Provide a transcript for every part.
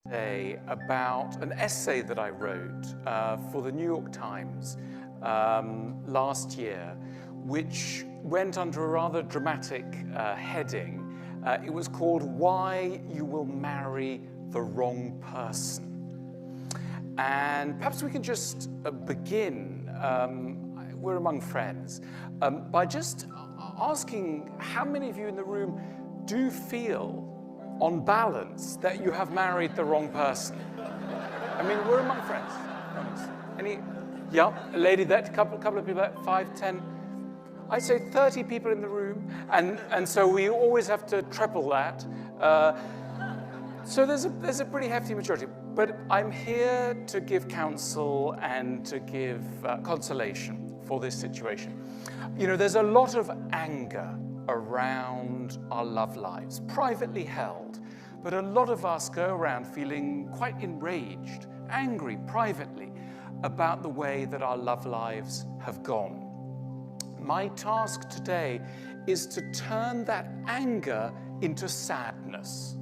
Today about an essay that I wrote for the New York Times last year, which went under a rather dramatic heading. It was called "Why You Will Marry the Wrong Person." And perhaps we can just begin, we're among friends, by just asking how many of you in the room do feel, on balance, that you have married the wrong person. I mean, we're among friends. Any? Yeah, a lady that, couple of people, 5, 10. I'd say 30 people in the room, and so we always have to treble that. So there's a pretty hefty majority. But I'm here to give counsel and to give consolation for this situation. You know, there's a lot of anger around our love lives, privately held, but a lot of us go around feeling quite enraged, angry privately about the way that our love lives have gone. My task today is to turn that anger into sadness.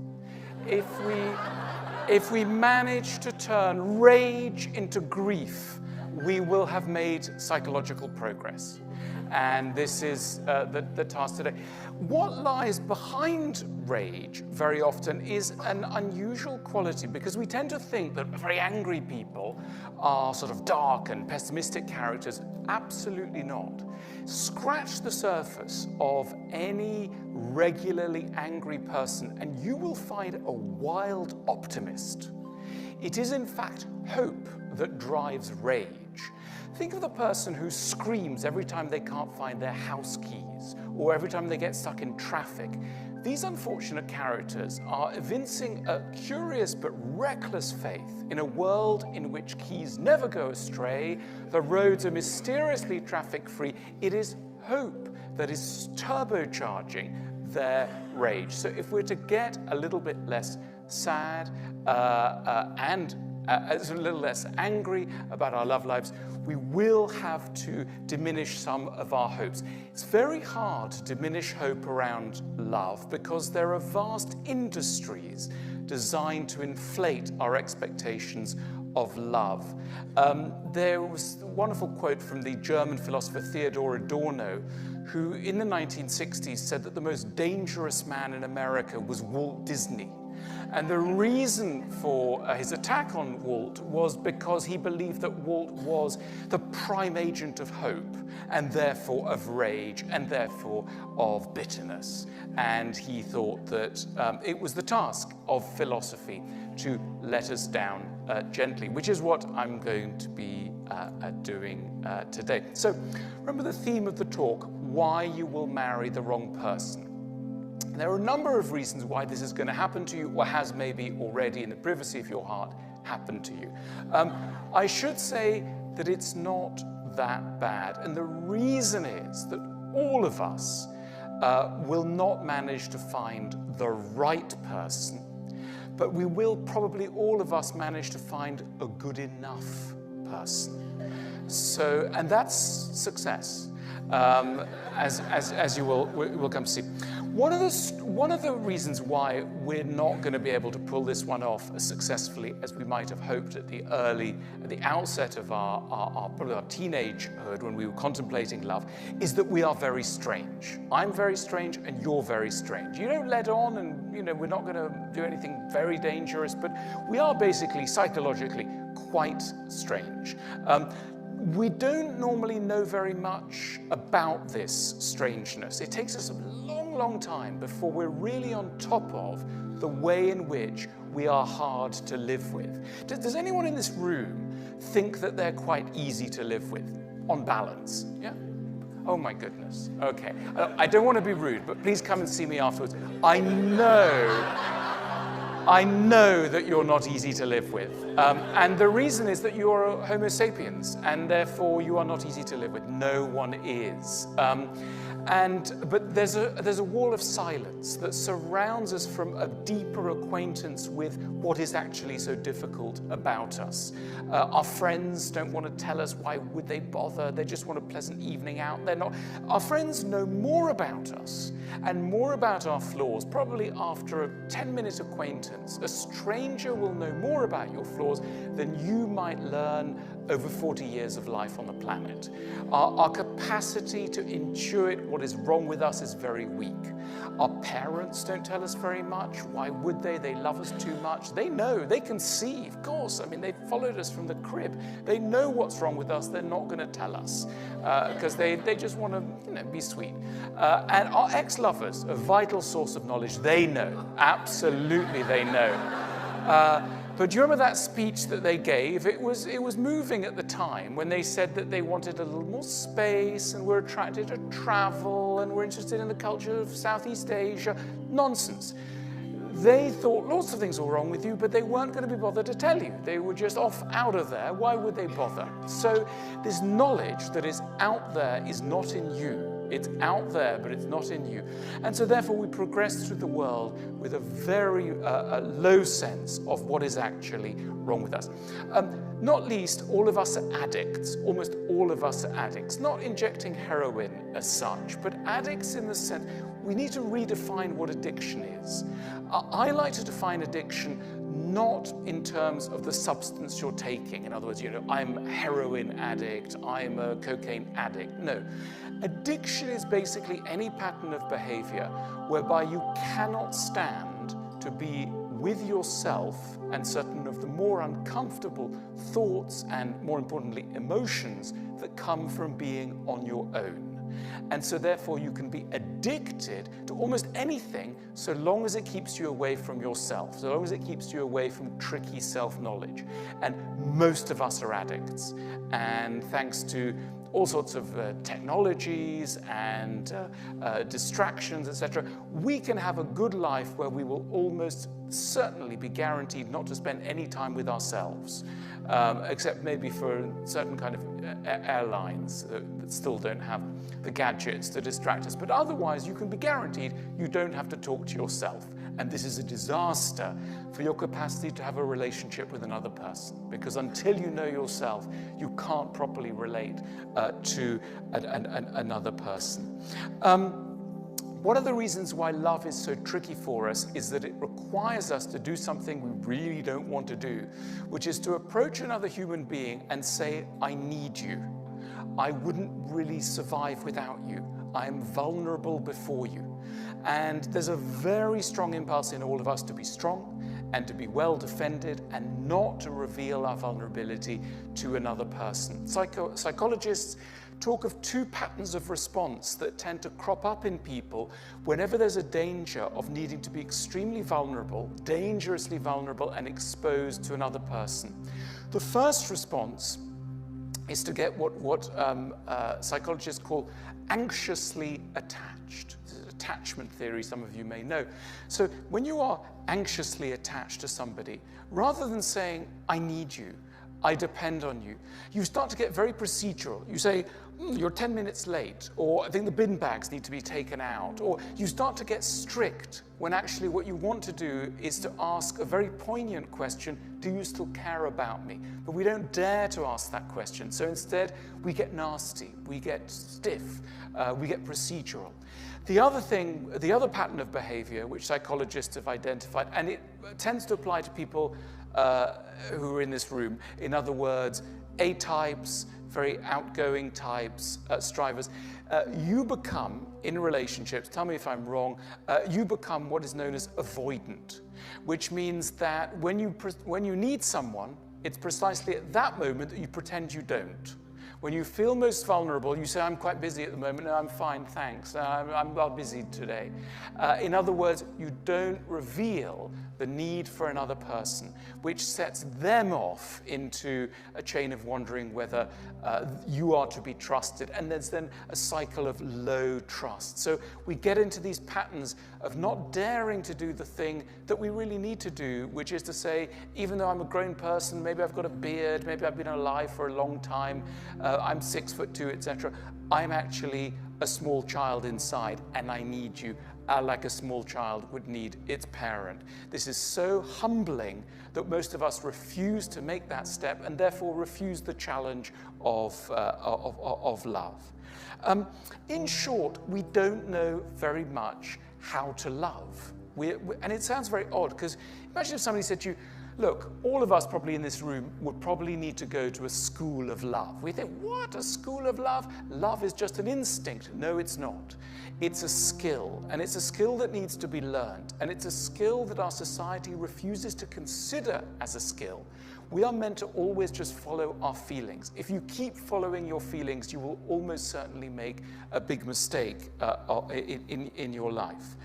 If we manage to turn rage into grief, we will have made psychological progress. And this is the task today. What lies behind rage very often is an unusual quality, because we tend to think that very angry people are sort of dark and pessimistic characters. Absolutely not. Scratch the surface of any regularly angry person and you will find a wild optimist. It is in fact hope that drives rage. Think of the person who screams every time they can't find their house keys or every time they get stuck in traffic. These unfortunate characters are evincing a curious but reckless faith in a world in which keys never go astray, the roads are mysteriously traffic-free. It is hope that is turbocharging their rage. So if we're to get a little bit less sad and a little less angry about our love lives, we will have to diminish some of our hopes. It's very hard to diminish hope around love because there are vast industries designed to inflate our expectations of love. There was a wonderful quote from the German philosopher Theodor Adorno, who in the 1960s said that the most dangerous man in America was Walt Disney. And the reason for his attack on Walt was because he believed that Walt was the prime agent of hope, and therefore of rage, and therefore of bitterness. And he thought that it was the task of philosophy to let us down gently, which is what I'm going to be doing today. So remember the theme of the talk: why you will marry the wrong person. There are a number of reasons why this is going to happen to you, or has maybe already in the privacy of your heart happened to you. I should say that it's not that bad. And the reason is that all of us will not manage to find the right person, but we will probably all of us manage to find a good enough person. So, and that's success, as you will come to see. One of the reasons why we're not going to be able to pull this one off as successfully as we might have hoped at the outset of probably our teenagehood when we were contemplating love, is that we are very strange. I'm very strange and you're very strange. You don't let on, and we're not going to do anything very dangerous, but we are basically psychologically quite strange. We don't normally know very much about this strangeness. It takes us a long time before we're really on top of the way in which we are hard to live with. Does anyone in this room think that they're quite easy to live with, on balance? Yeah? Oh my goodness. Okay. I don't want to be rude, but please come and see me afterwards. I know that you're not easy to live with. And the reason is that you're Homo sapiens, and therefore you are not easy to live with. No one is. But there's a wall of silence that surrounds us from a deeper acquaintance with what is actually so difficult about us. Our friends don't want to tell us. Why would they bother? They just want a pleasant evening out. They're not. Our friends know more about us and more about our flaws, probably after a 10-minute acquaintance, acquaintance. A stranger will know more about your flaws than you might learn over 40 years of life on the planet. Our capacity to intuit what is wrong with us is very weak. Our parents don't tell us very much. Why would they? They love us too much. They know, they can see, of course. I mean, they followed us from the crib. They know what's wrong with us. They're not going to tell us because they just want to, be sweet. And our ex-lovers, a vital source of knowledge, they know. Absolutely, they know. But do you remember that speech that they gave? It was moving at the time when they said that they wanted a little more space and were attracted to travel and were interested in the culture of Southeast Asia. Nonsense. They thought lots of things were wrong with you, but they weren't going to be bothered to tell you. They were just off out of there. Why would they bother? So this knowledge that is out there is not in you. It's out there, but it's not in you. And so therefore we progress through the world with a very low sense of what is actually wrong with us. Not least, all of us are addicts. Almost all of us are addicts. Not injecting heroin as such, but addicts in the sense we need to redefine what addiction is. I like to define addiction not in terms of the substance you're taking. In other words, I'm a heroin addict, I'm a cocaine addict. No. Addiction is basically any pattern of behavior whereby you cannot stand to be with yourself and certain of the more uncomfortable thoughts and, more importantly, emotions that come from being on your own. And so therefore you can be addicted to almost anything so long as it keeps you away from yourself, so long as it keeps you away from tricky self-knowledge. And most of us are addicts. And thanks to all sorts of technologies and distractions, etc., we can have a good life where we will almost certainly be guaranteed not to spend any time with ourselves, except maybe for certain kind of airlines that still don't have the gadgets to distract us. But otherwise, you can be guaranteed you don't have to talk to yourself. And this is a disaster for your capacity to have a relationship with another person, because until you know yourself, you can't properly relate to another person. One of the reasons why love is so tricky for us is that it requires us to do something we really don't want to do, which is to approach another human being and say, I need you. I wouldn't really survive without you. I am vulnerable before you. And there's a very strong impulse in all of us to be strong and to be well defended and not to reveal our vulnerability to another person. Psychologists talk of two patterns of response that tend to crop up in people whenever there's a danger of needing to be extremely vulnerable, dangerously vulnerable, and exposed to another person. The first response is to get what psychologists call anxiously attached. This is attachment theory, some of you may know. So when you are anxiously attached to somebody, rather than saying, I need you, I depend on you, you start to get very procedural. You say, you're 10 minutes late, or I think the bin bags need to be taken out, or you start to get strict when actually what you want to do is to ask a very poignant question, do you still care about me? But we don't dare to ask that question. So instead, we get nasty, we get stiff, we get procedural. The other pattern of behavior which psychologists have identified, and it tends to apply to people who are in this room, in other words, A-types, very outgoing types, strivers, you become, in relationships, tell me if I'm wrong, you become what is known as avoidant, which means that when you need someone, it's precisely at that moment that you pretend you don't. When you feel most vulnerable, you say, I'm quite busy at the moment. No, I'm fine, thanks. I'm well busy today. In other words, you don't reveal the need for another person, which sets them off into a chain of wondering whether you are to be trusted. And there's then a cycle of low trust. So we get into these patterns of not daring to do the thing that we really need to do, which is to say, even though I'm a grown person, maybe I've got a beard, maybe I've been alive for a long time, I'm 6'2", etc. I'm actually a small child inside, and I need you like a small child would need its parent. This is so humbling that most of us refuse to make that step and therefore refuse the challenge of love. In short, we don't know very much how to love. And it sounds very odd, because imagine if somebody said to you, look, all of us probably in this room would probably need to go to a school of love. We think, what, a school of love? Love is just an instinct. No, it's not. It's a skill, and it's a skill that needs to be learned, and it's a skill that our society refuses to consider as a skill. We are meant to always just follow our feelings. If you keep following your feelings, you will almost certainly make a big mistake in your life.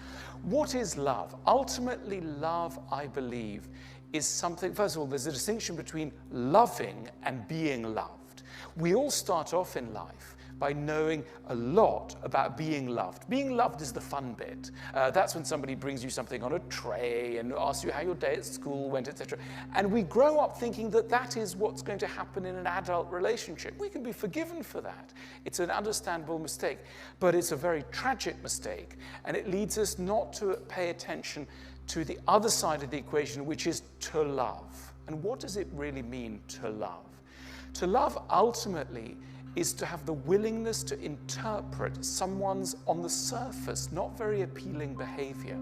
What is love? Ultimately, love, I believe, is something, first of all, there's a distinction between loving and being loved. We all start off in life by knowing a lot about being loved. Being loved is the fun bit. That's when somebody brings you something on a tray and asks you how your day at school went, etc. And we grow up thinking that that is what's going to happen in an adult relationship. We can be forgiven for that. It's an understandable mistake, but it's a very tragic mistake, and it leads us not to pay attention to the other side of the equation, which is to love. And what does it really mean to love? To love ultimately is to have the willingness to interpret someone's, on the surface, not very appealing behavior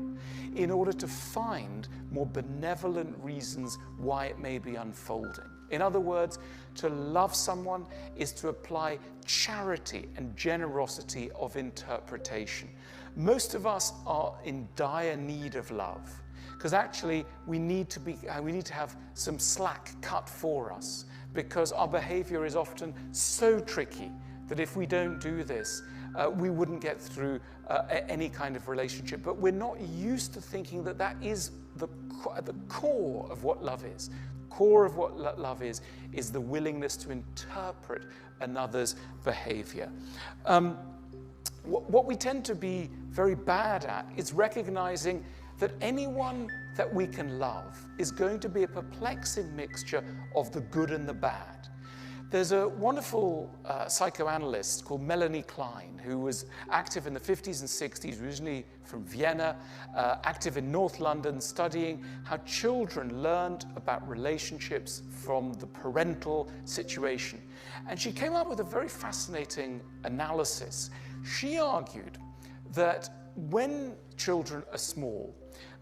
in order to find more benevolent reasons why it may be unfolding. In other words, to love someone is to apply charity and generosity of interpretation. Most of us are in dire need of love, because actually we need to have some slack cut for us, because our behavior is often so tricky that if we don't do this, we wouldn't get through any kind of relationship. But we're not used to thinking that that is the core of what love is. Core of what love is the willingness to interpret another's behavior. What we tend to be very bad at is recognizing that anyone that we can love is going to be a perplexing mixture of the good and the bad. There's a wonderful psychoanalyst called Melanie Klein, who was active in the 50s and 60s, originally from Vienna, active in North London, studying how children learned about relationships from the parental situation. And she came up with a very fascinating analysis. She argued that when children are small,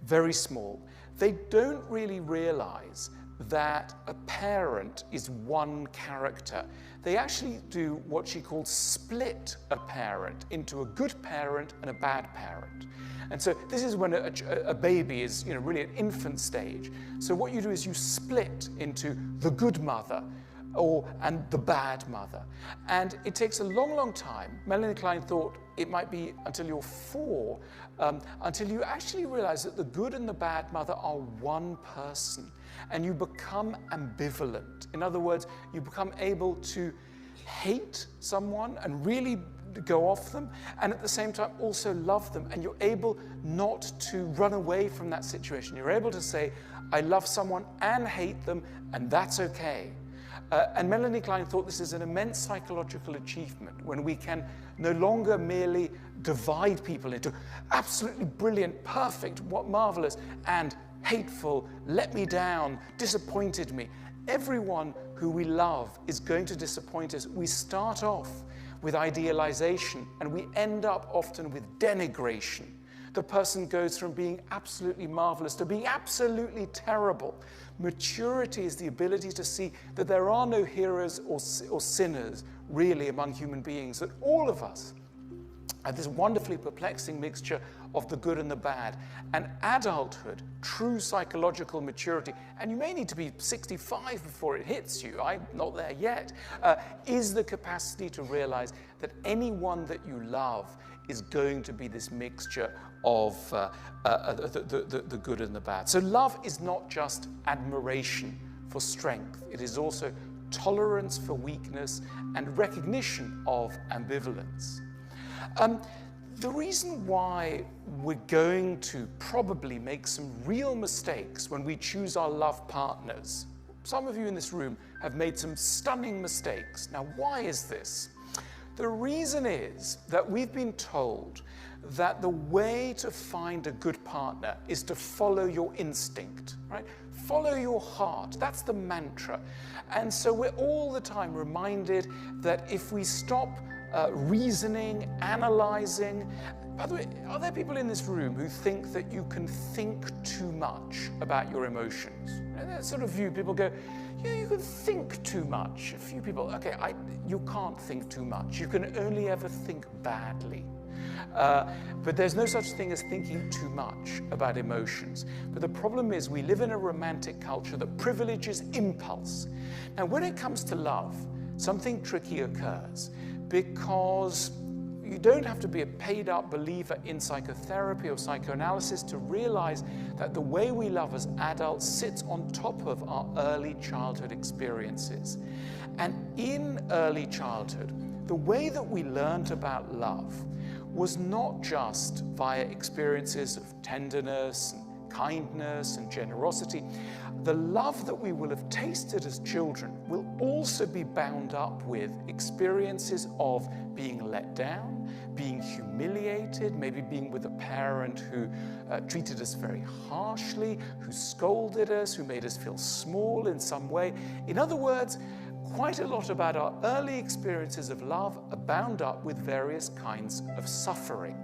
very small, they don't really realize that a parent is one character. They actually do what she called split a parent into a good parent and a bad parent. And so this is when a baby is really at infant stage. So what you do is you split into the good mother and the bad mother. And it takes a long, long time. Melanie Klein thought it might be until you're 4, until you actually realize that the good and the bad mother are one person, and you become ambivalent. In other words, you become able to hate someone and really go off them, and at the same time also love them, and you're able not to run away from that situation. You're able to say, I love someone and hate them, and that's okay. And Melanie Klein thought this is an immense psychological achievement when we can no longer merely divide people into absolutely brilliant, perfect, what marvelous, and hateful, let me down, disappointed me. Everyone who we love is going to disappoint us. We start off with idealization, and we end up often with denigration. The person goes from being absolutely marvelous to being absolutely terrible. Maturity is the ability to see that there are no heroes or sinners really among human beings, that all of us have this wonderfully perplexing mixture of the good and the bad. And adulthood, true psychological maturity, and you may need to be 65 before it hits you, I'm not there yet, is the capacity to realize that anyone that you love is going to be this mixture of the good and the bad. So love is not just admiration for strength. It is also tolerance for weakness and recognition of ambivalence. The reason why we're going to probably make some real mistakes when we choose our love partners, some of you in this room have made some stunning mistakes. Now, why is this? The reason is that we've been told that the way to find a good partner is to follow your instinct, right? Follow your heart. That's the mantra. And so we're all the time reminded that if we stop reasoning, analyzing, By the way, are there people in this room who think that you can think too much about your emotions? And that sort of view, people go, yeah, you can think too much. A few people, okay, you can't think too much. You can only ever think badly. But there's no such thing as thinking too much about emotions. But the problem is we live in a romantic culture that privileges impulse. Now, when it comes to love, something tricky occurs, because you don't have to be a paid-up believer in psychotherapy or psychoanalysis to realize that the way we love as adults sits on top of our early childhood experiences. And in early childhood, the way that we learned about love was not just via experiences of tenderness and kindness and generosity. The love that we will have tasted as children will also be bound up with experiences of being let down, being humiliated, maybe being with a parent who treated us very harshly, who scolded us, who made us feel small in some way. In other words, quite a lot about our early experiences of love are bound up with various kinds of suffering.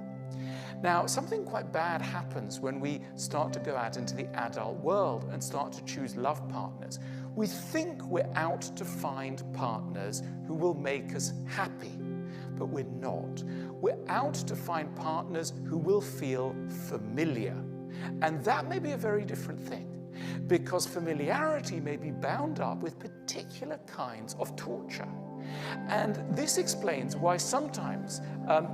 Now, something quite bad happens when we start to go out into the adult world and start to choose love partners. We think we're out to find partners who will make us happy, but we're not. We're out to find partners who will feel familiar. And that may be a very different thing, because familiarity may be bound up with particular kinds of torture. And this explains why sometimes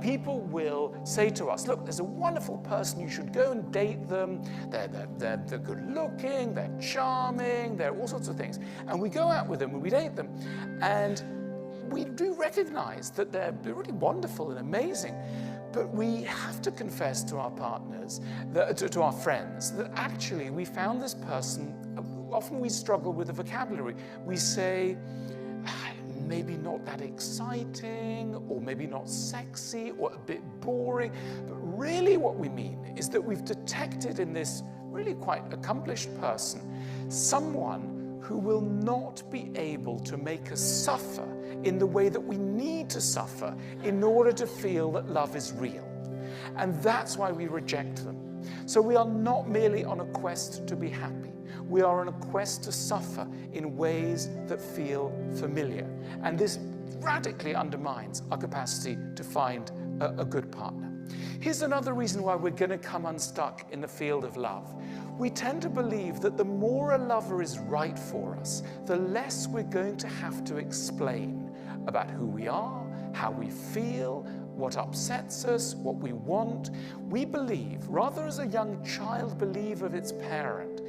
people will say to us, look, there's a wonderful person, you should go and date them. They're good looking, they're charming, they're all sorts of things. And we go out with them and we date them. And we do recognize that they're really wonderful and amazing. But we have to confess to our partners, to our friends, that actually we found this person, often we struggle with the vocabulary. We say, maybe not that exciting, or maybe not sexy, or a bit boring. But really what we mean is that we've detected in this really quite accomplished person someone who will not be able to make us suffer in the way that we need to suffer in order to feel that love is real. And that's why we reject them. So we are not merely on a quest to be happy. We are on a quest to suffer in ways that feel familiar. And this radically undermines our capacity to find a good partner. Here's another reason why we're going to come unstuck in the field of love. We tend to believe that the more a lover is right for us, the less we're going to have to explain about who we are, how we feel, what upsets us, what we want. We believe, rather as a young child believes of its parent,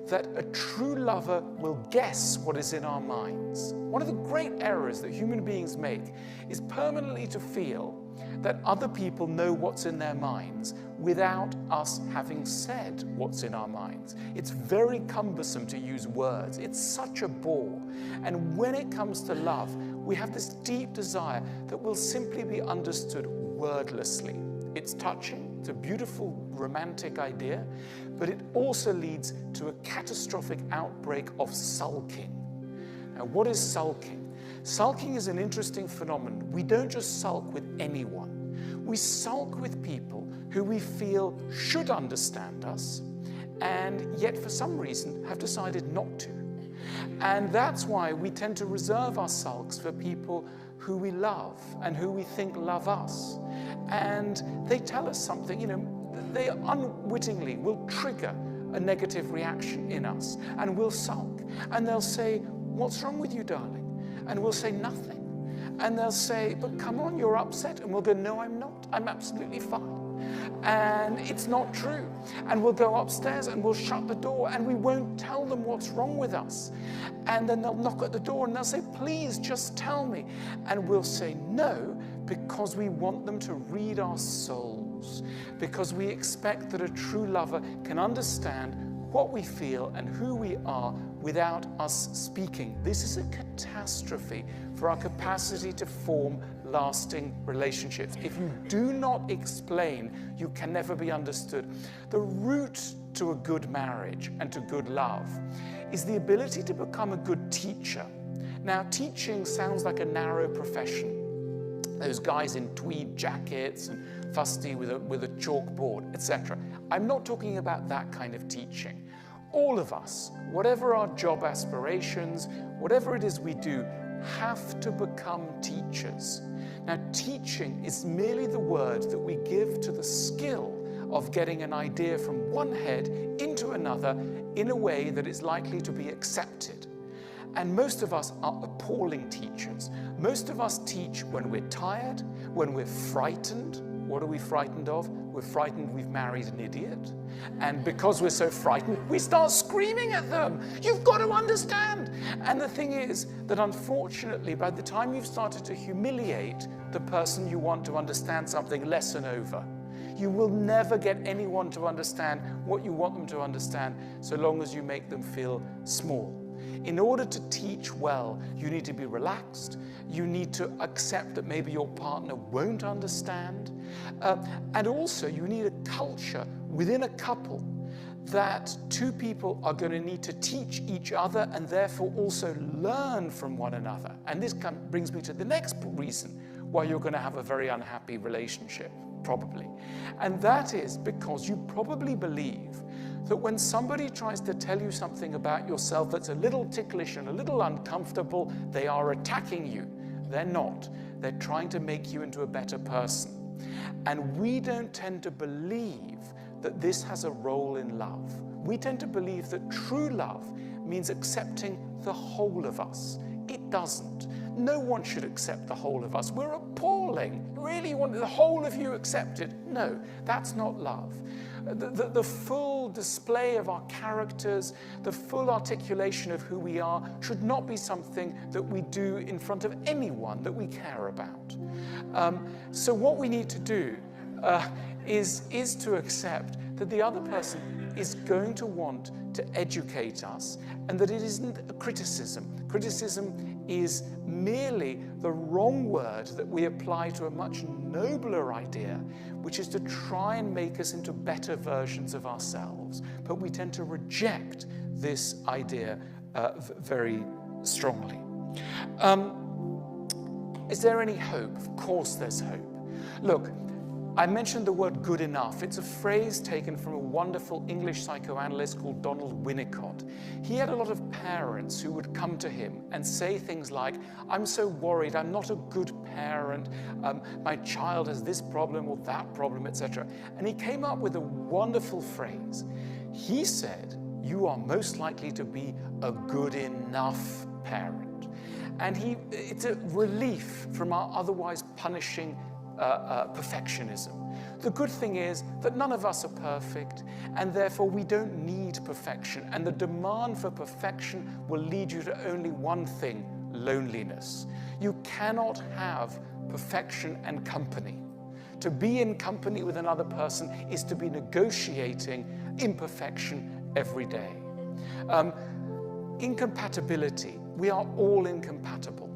that a true lover will guess what is in our minds. One of the great errors that human beings make is permanently to feel that other people know what's in their minds without us having said what's in our minds. It's very cumbersome to use words. It's such a bore. And when it comes to love, we have this deep desire that will simply be understood wordlessly. It's touching, it's a beautiful romantic idea, but it also leads to a catastrophic outbreak of sulking. Now, what is sulking? Sulking is an interesting phenomenon. We don't just sulk with anyone. We sulk with people who we feel should understand us, and yet for some reason have decided not to. And that's why we tend to reserve our sulks for people who we love and who we think love us. And they tell us something, they unwittingly will trigger a negative reaction in us, and we'll sulk. And they'll say, "What's wrong with you, darling?" And we'll say, "Nothing." And they'll say, "But come on, you're upset." And we'll go, "No, I'm not. I'm absolutely fine." And it's not true. And we'll go upstairs and we'll shut the door and we won't tell them what's wrong with us. And then they'll knock at the door and they'll say, "Please just tell me." And we'll say no, because we want them to read our souls, because we expect that a true lover can understand what we feel and who we are without us speaking. This is a catastrophe for our capacity to form lasting relationships. If you do not explain, you can never be understood. The route to a good marriage and to good love is the ability to become a good teacher. Now, teaching sounds like a narrow profession. Those guys in tweed jackets and fusty with a chalkboard, etc. I'm not talking about that kind of teaching. All of us, whatever our job aspirations, whatever it is we do, have to become teachers. Now, teaching is merely the word that we give to the skill of getting an idea from one head into another in a way that is likely to be accepted. And most of us are appalling teachers. Most of us teach when we're tired, when we're frightened. What are we frightened of? We're frightened we've married an idiot. And because we're so frightened, we start screaming at them. You've got to understand. And the thing is that unfortunately, by the time you've started to humiliate the person you want to understand something, lesson over. You will never get anyone to understand what you want them to understand so long as you make them feel small. In order to teach well, you need to be relaxed. You need to accept that maybe your partner won't understand. And also, you need a culture within a couple that two people are going to need to teach each other and therefore also learn from one another. And this brings me to the next reason why you're going to have a very unhappy relationship, probably. And that is because you probably believe that when somebody tries to tell you something about yourself that's a little ticklish and a little uncomfortable, they are attacking you. They're not. They're trying to make you into a better person. And we don't tend to believe that this has a role in love. We tend to believe that true love means accepting the whole of us. It doesn't. No one should accept the whole of us. We're appalling. Really, you want the whole of you accepted? No, that's not love. The full display of our characters, the full articulation of who we are, should not be something that we do in front of anyone that we care about. So what we need to do is to accept that the other person is going to want to educate us, and that it isn't a criticism. Criticism is merely the wrong word that we apply to a much nobler idea, which is to try and make us into better versions of ourselves. But we tend to reject this idea very strongly. Is there any hope? Of course there's hope. Look, I mentioned the word good enough. It's a phrase taken from a wonderful English psychoanalyst called Donald Winnicott. He had a lot of parents who would come to him and say things like, I'm so worried, I'm not a good parent, my child has this problem or that problem, etc. And he came up with a wonderful phrase. He said, you are most likely to be a good enough parent. And it's a relief from our otherwise punishing perfectionism. The good thing is that none of us are perfect, and therefore we don't need perfection. And the demand for perfection will lead you to only one thing: loneliness. You cannot have perfection and company. To be in company with another person is to be negotiating imperfection every day. Incompatibility. We are all incompatible,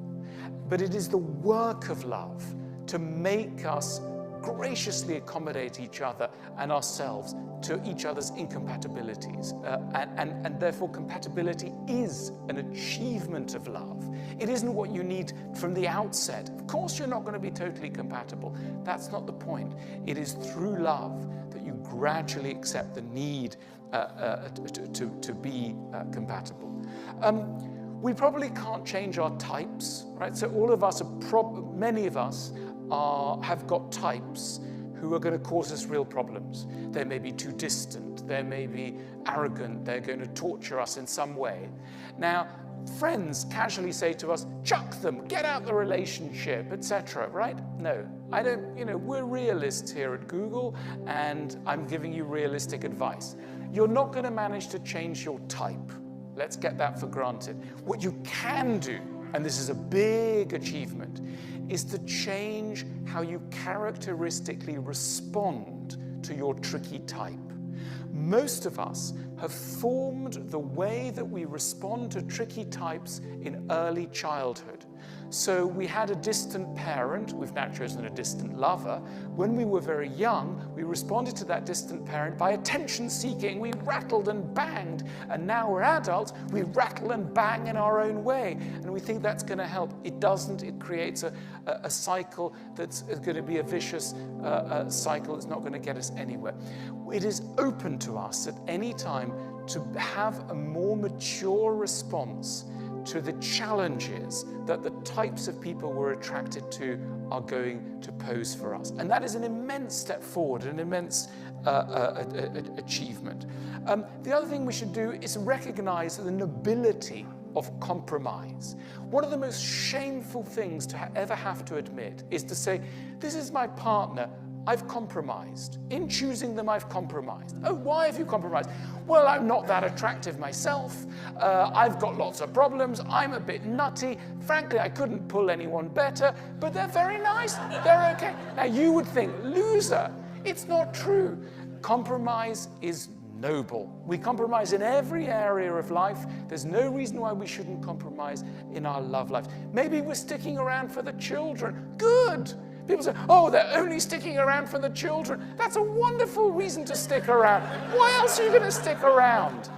but it is the work of love to make us graciously accommodate each other and ourselves to each other's incompatibilities. And therefore compatibility is an achievement of love. It isn't what you need from the outset. Of course you're not going to be totally compatible. That's not the point. It is through love that you gradually accept the need to be compatible. We probably can't change our types, right? So all of us, many of us, have got types who are going to cause us real problems. They may be too distant, they may be arrogant, they're going to torture us in some way. Now, friends casually say to us, chuck them, get out the relationship, etc., right? No, I don't, we're realists here at Google, and I'm giving you realistic advice. You're not going to manage to change your type. Let's get that for granted. What you can do, and this is a big achievement, is to change how you characteristically respond to your tricky type. Most of us have formed the way that we respond to tricky types in early childhood. So we had a distant parent, we've now chosen a distant lover. When we were very young, we responded to that distant parent by attention seeking. We rattled and banged. And now we're adults, we rattle and bang in our own way. And we think that's going to help. It doesn't. It creates a cycle that's going to be a vicious cycle. It's not going to get us anywhere. It is open to us at any time to have a more mature response to the challenges that the types of people we're attracted to are going to pose for us. And that is an immense step forward, an immense achievement. The other thing we should do is recognize the nobility of compromise. One of the most shameful things to ever have to admit is to say, this is my partner, I've compromised. In choosing them, I've compromised. Oh, why have you compromised? Well, I'm not that attractive myself. I've got lots of problems. I'm a bit nutty. Frankly, I couldn't pull anyone better, but they're very nice. They're okay. Now, you would think, loser. It's not true. Compromise is noble. We compromise in every area of life. There's no reason why we shouldn't compromise in our love life. Maybe we're sticking around for the children. Good. People say, oh, they're only sticking around for the children. That's a wonderful reason to stick around. Why else are you going to stick around?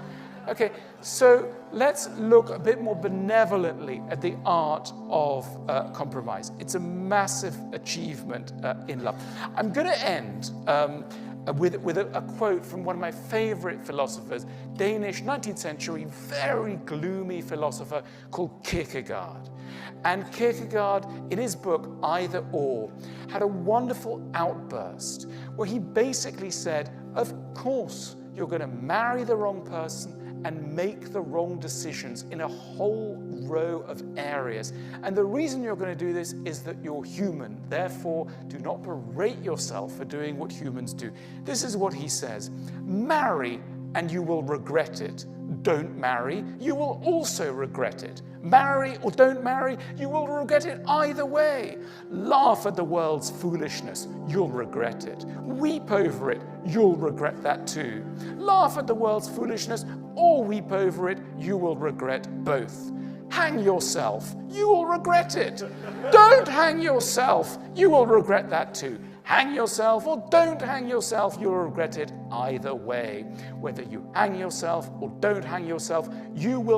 Okay, so let's look a bit more benevolently at the art of compromise. It's a massive achievement in love. I'm going to end with a quote from one of my favorite philosophers, Danish 19th century, very gloomy philosopher called Kierkegaard. And Kierkegaard, in his book, Either Or, had a wonderful outburst where he basically said, of course, you're going to marry the wrong person and make the wrong decisions in a whole row of areas. And the reason you're going to do this is that you're human. Therefore, do not berate yourself for doing what humans do. This is what he says. Marry and you will regret it. Don't marry, you will also regret it. Marry or don't marry, you will regret it either way. Laugh at the world's foolishness, you'll regret it. Weep over it, you'll regret that too. Laugh at the world's foolishness or weep over it, you will regret both. Hang yourself, you will regret it. Don't hang yourself, you will regret that too. Hang yourself or don't hang yourself, you'll regret it either way. Whether you hang yourself or don't hang yourself, you will